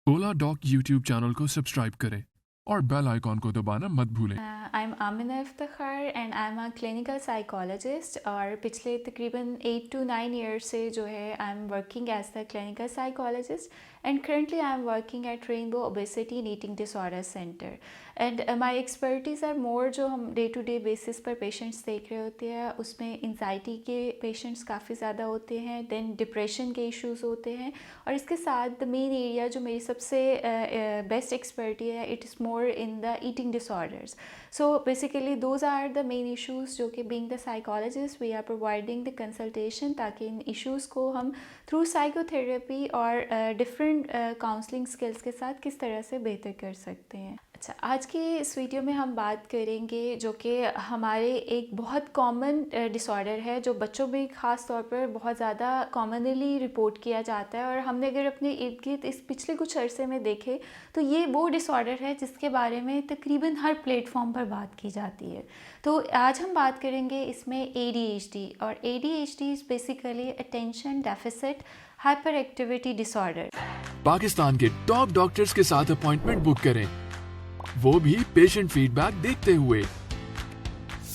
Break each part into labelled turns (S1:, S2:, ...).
S1: ओला dock YouTube channel को subscribe करें और बेल आइकॉन को दबाना मत भूलें।
S2: I'm Amina Iftikhar and I'm a clinical psychologist और पिछले तकरीबन 8 to 9 years से जो है I'm working as the clinical psychologist and currently I'm working at Rainbow Obesity and Eating Disorder Center and my expertise are more जो हम day to day basis पर patients देख रहे होते हैं उसमें एंजाइटी के पेशेंट्स काफ़ी ज़्यादा होते हैं, देन डिप्रेशन के इश्यूज़ होते हैं और इसके साथ द मेन एरिया जो मेरी सबसे बेस्ट एक्सपर्टी है it is more in the eating disorders. So basically those are the main issues जो कि being the psychologist we are providing the consultation ताकि इन issues को हम through psychotherapy और different counseling skills के साथ किस तरह से बेहतर कर सकते हैं. अच्छा, आज के इस वीडियो में हम बात करेंगे जो कि हमारे एक बहुत कॉमन डिसऑर्डर है जो बच्चों में ख़ास तौर पर बहुत ज़्यादा कॉमनली रिपोर्ट किया जाता है और हमने अगर अपने इर्द गिर्द इस पिछले कुछ अरसे में देखे तो ये वो डिसऑर्डर है जिसके बारे में तकरीबन हर प्लेटफॉर्म पर बात की जाती है. तो आज हम बात करेंगे इसमें ADHD और ADHD is basically attention deficit hyper activity disorder.
S1: Pakistan के टॉप डॉक्टर्स के साथ अपॉइंटमेंट बुक करें, वो भी पेशेंट फीडबैक देखते हुए.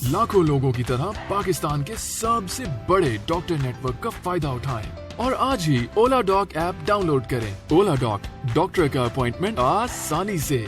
S1: लाखों लोगों की तरह पाकिस्तान के सबसे बड़े डॉक्टर नेटवर्क का फायदा उठाएं और आज ही ओला डॉक ऐप डाउनलोड करें. ओला डॉक, डॉक्टर का अपॉइंटमेंट आसानी से.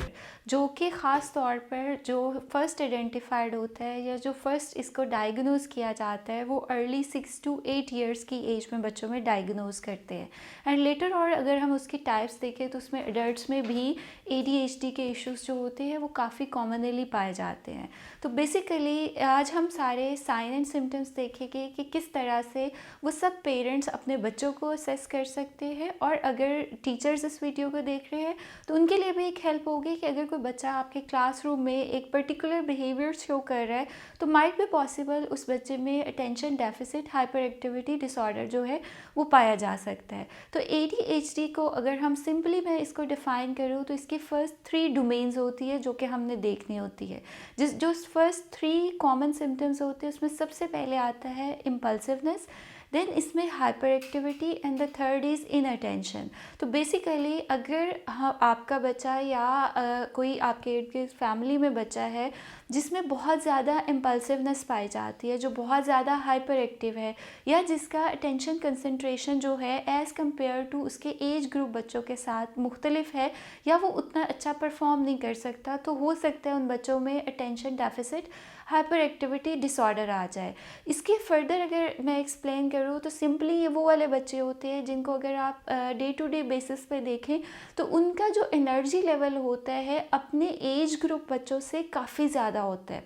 S2: जो कि ख़ास तौर पर जो फर्स्ट आइडेंटिफाइड होता है या जो फर्स्ट इसको डायग्नोज किया जाता है वो अर्ली 6 to 8 ईयर्स की एज में बच्चों में डायग्नोज करते हैं एंड लेटर और अगर हम उसकी टाइप्स देखें तो उसमें एडल्ट्स में भी ADHD के इश्यूज जो होते हैं वो काफ़ी कॉमनली पाए जाते हैं. तो बेसिकली आज हम सारे साइन एंड सिम्टम्स देखेंगे कि किस तरह से वो सब पेरेंट्स अपने बच्चों को असेस कर सकते हैं और अगर टीचर्स इस वीडियो को देख रहे हैं तो उनके लिए भी एक हेल्प होगी कि अगर बच्चा आपके क्लासरूम में एक पर्टिकुलर बिहेवियर शो कर रहा है तो माइट भी पॉसिबल उस बच्चे में attention deficit hyper activity disorder जो है वो पाया जा सकता है. तो ADHD को अगर हम सिंपली मैं इसको डिफ़ाइन करूँ तो इसकी फ़र्स्ट 3 डोमेन्स होती है जो कि हमने देखनी होती है. जो फर्स्ट 3 कॉमन सिम्टम्स होते हैं उसमें सबसे पहले आता है इम्पल्सिवनेस, देन इसमें hyper activity and the third is inattention. तो बेसिकली अगर आपका बच्चा या कोई आपके इर्द गिर्द फैमिली में बच्चा है जिसमें बहुत ज़्यादा इम्पल्सिवनेस पाई जाती है, जो बहुत ज़्यादा हाइपर एक्टिव है या जिसका अटेंशन कंसंट्रेशन जो है एज़ कम्पेयर टू उसके एज ग्रुप बच्चों के साथ मुख्तलिफ है या वो उतना अच्छा परफॉर्म नहीं कर सकता, तो हो सकता है उन बच्चों में attention deficit hyper activity disorder आ जाए. इसके फर्दर अगर मैं एक्सप्लेन करूँ तो सिंपली ये वो वाले बच्चे होते हैं जिनको अगर आप डे टू डे बेसिस पे देखें तो उनका जो एनर्जी लेवल होता है अपने एज ग्रुप बच्चों से काफ़ी ज़्यादा होता है.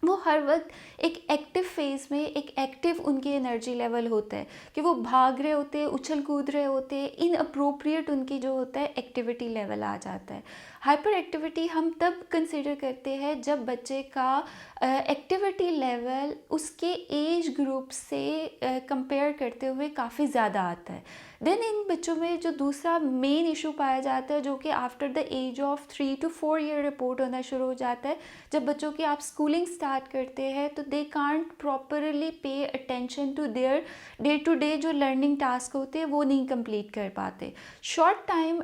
S2: वो हर वक्त एक एक्टिव फेज़ में एक एक्टिव उनकी एनर्जी लेवल होता है कि वो भाग रहे होते हैं, उछल कूद रहे होते हैं, इनअप्रोप्रिएट उनकी जो होता है एक्टिविटी लेवल आ जाता है. हाइपर एक्टिविटी हम तब कंसिडर करते हैं जब बच्चे का एक्टिविटी लेवल उसके एज ग्रुप से कंपेयर करते हुए काफ़ी ज़्यादा आता है. देन इन बच्चों में जो दूसरा मेन इशू पाया जाता है जो कि after the age of 3 to 4 year report होना शुरू हो जाता है. जब बच्चों की आप स्कूलिंग स्टार्ट करते हैं तो they can't properly pay attention to their day to day जो लर्निंग टास्क होते हैं वो नहीं कंप्लीट कर पाते. शॉर्ट टाइम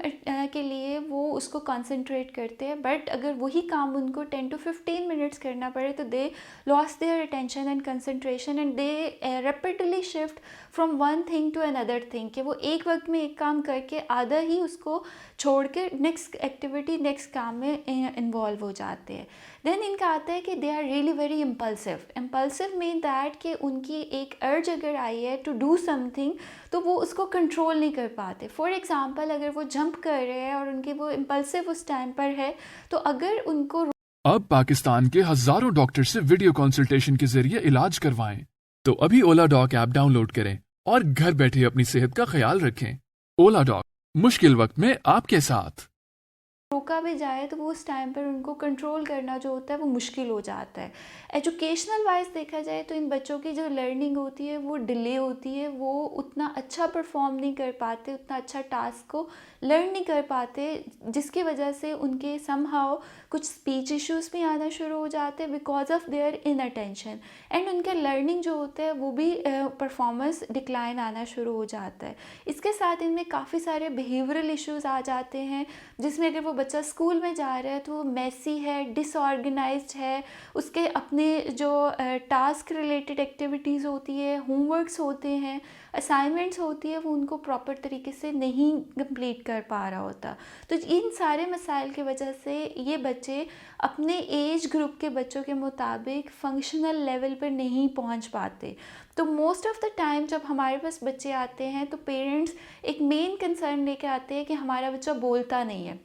S2: के लिए वो उसको कॉन्सेंट्रेट करते हैं बट अगर वही काम उनको 10 to 15 मिनट्स करना पड़े तो they lose their attention and concentration and they rapidly shift from one thing to another thing कि वो एक वक्त में एक काम करके आधा ही उसको छोड़ के नेक्स्ट एक्टिविटी नेक्स्ट काम में इन्वॉल्व हो जाते हैं. देन इनका आता है कि they are really very impulsive. Impulsive mean that कि उनकी एक अर्ज अगर आई है टू डू समथिंग तो वो उसको कंट्रोल नहीं कर पाते. फॉर एग्जांपल अगर वो जंप कर रहे हैं और उनकी वो इम्पल्सिव उस टाइम पर है तो अगर उनको
S1: अब पाकिस्तान के हजारों डॉक्टर से वीडियो कंसल्टेशन के जरिए इलाज करवाएं. तो अभी ओला डॉक ऐप डाउनलोड करें और घर बैठे अपनी सेहत का ख्याल रखें. ओला डॉक, मुश्किल वक्त में आपके साथ.
S2: रोक रोका भी जाए तो वो उस टाइम पर उनको कंट्रोल करना जो होता है वो मुश्किल हो जाता है। एजुकेशनल वाइज देखा जाए तो इन बच्चों की जो लर्निंग होती है वो डिले होती है, वो उतना अच्छा परफॉर्म नहीं कर पाते, उतना अच्छा टास्क को लर्न नहीं कर पाते, जिसकी वजह से उनके समहाउ कुछ स्पीच इश्यूज भी आना शुरू हो जाते हैं बिकॉज ऑफ देयर इनअटेंशन, एंड उनके लर्निंग जो होता है वो भी परफॉर्मेंस डिक्लाइन आना शुरू हो जाता है। इसके साथ इनमें काफ़ी सारे बिहेवियरल इश्यूज आ जाते हैं, जिसमें अगर वो बच्चा स्कूल में जा रहा है तो वो मैसी है, डिसऑर्गेनाइज्ड है, उसके अपने जो टास्क रिलेटेड एक्टिविटीज़ होती है, होमवर्क्स होते हैं, असाइनमेंट्स होती है, वो उनको प्रॉपर तरीके से नहीं कंप्लीट कर पा रहा होता। तो इन सारे मसाइल की वजह से ये बच्चे अपने एज ग्रुप के बच्चों के मुताबिक फंक्शनल लेवल पर नहीं पहुंच पाते। तो मोस्ट ऑफ़ द टाइम जब हमारे पास बच्चे आते हैं तो पेरेंट्स एक मेन कंसर्न लेके आते हैं कि हमारा बच्चा बोलता नहीं है,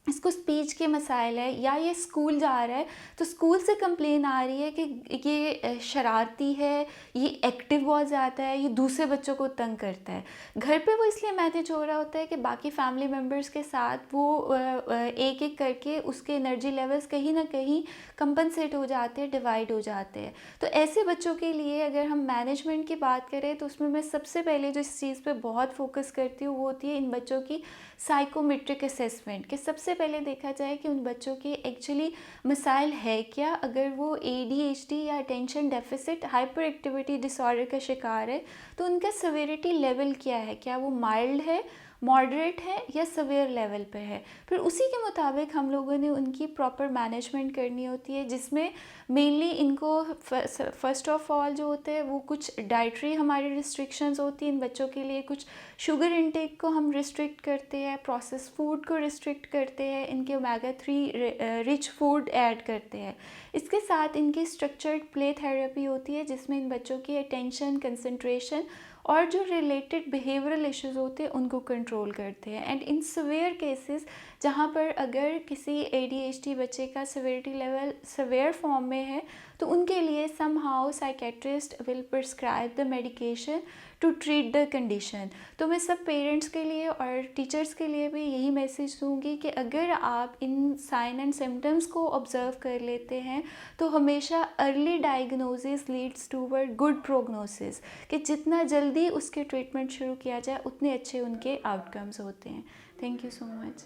S2: इसको स्पीच के मसाइल है, या ये स्कूल जा रहा है तो स्कूल से कंप्लेन आ रही है कि ये शरारती है, ये एक्टिव बहुत ज़्यादा है, ये दूसरे बच्चों को तंग करता है। घर पे वो इसलिए मैनेज हो रहा होता है कि बाकी फैमिली मेम्बर्स के साथ वो एक एक करके उसके एनर्जी लेवल्स कहीं ना कहीं कंपनसेट हो जाते हैं, डिवाइड हो जाते हैं। तो ऐसे बच्चों के लिए अगर हम मैनेजमेंट की बात करें तो उसमें मैं सबसे पहले जो इस चीज़ पे बहुत फोकस करती हूँ वो होती है इन बच्चों की साइकोमेट्रिक असेसमेंट, कि सबसे पहले देखा जाए कि उन बच्चों के एक्चुअली मसाइल है क्या। अगर वो ADHD या attention deficit hyper activity disorder का शिकार है तो उनका सेवेरिटी लेवल क्या है, क्या वो माइल्ड है, मॉडरेट है या सवेयर लेवल पे है। फिर उसी के मुताबिक हम लोगों ने उनकी प्रॉपर मैनेजमेंट करनी होती है, जिसमें मेनली इनको फर्स्ट ऑफ ऑल जो होते हैं वो कुछ डाइटरी हमारी रिस्ट्रिक्शंस होती हैं इन बच्चों के लिए। कुछ शुगर इनटेक को हम रिस्ट्रिक्ट करते हैं, प्रोसेस फूड को रिस्ट्रिक्ट करते हैं, इनके ओमेगा 3 रिच फूड ऐड करते हैं। इसके साथ इनकी स्ट्रक्चर्ड प्ले थेरेपी होती है जिसमें इन बच्चों की अटेंशन, कंसंट्रेशन और जो रिलेटेड बिहेवियरल इश्यूज होते हैं उनको कंट्रोल करते हैं। एंड इन सवेयर केसेस जहाँ पर अगर किसी ADHD बच्चे का सेवेरिटी लेवल सवेयर फॉर्म में है तो उनके लिए somehow psychiatrist will prescribe the medication to treat the condition. तो मैं सब पेरेंट्स के लिए और टीचर्स के लिए भी यही मैसेज दूंगी कि अगर आप इन साइन एंड सिम्टम्स को ऑब्जर्व कर लेते हैं तो हमेशा early diagnosis leads toward good prognosis, कि जितना जल्दी उसके ट्रीटमेंट शुरू किया जाए उतने अच्छे उनके आउटकम्स होते हैं। Thank you so much.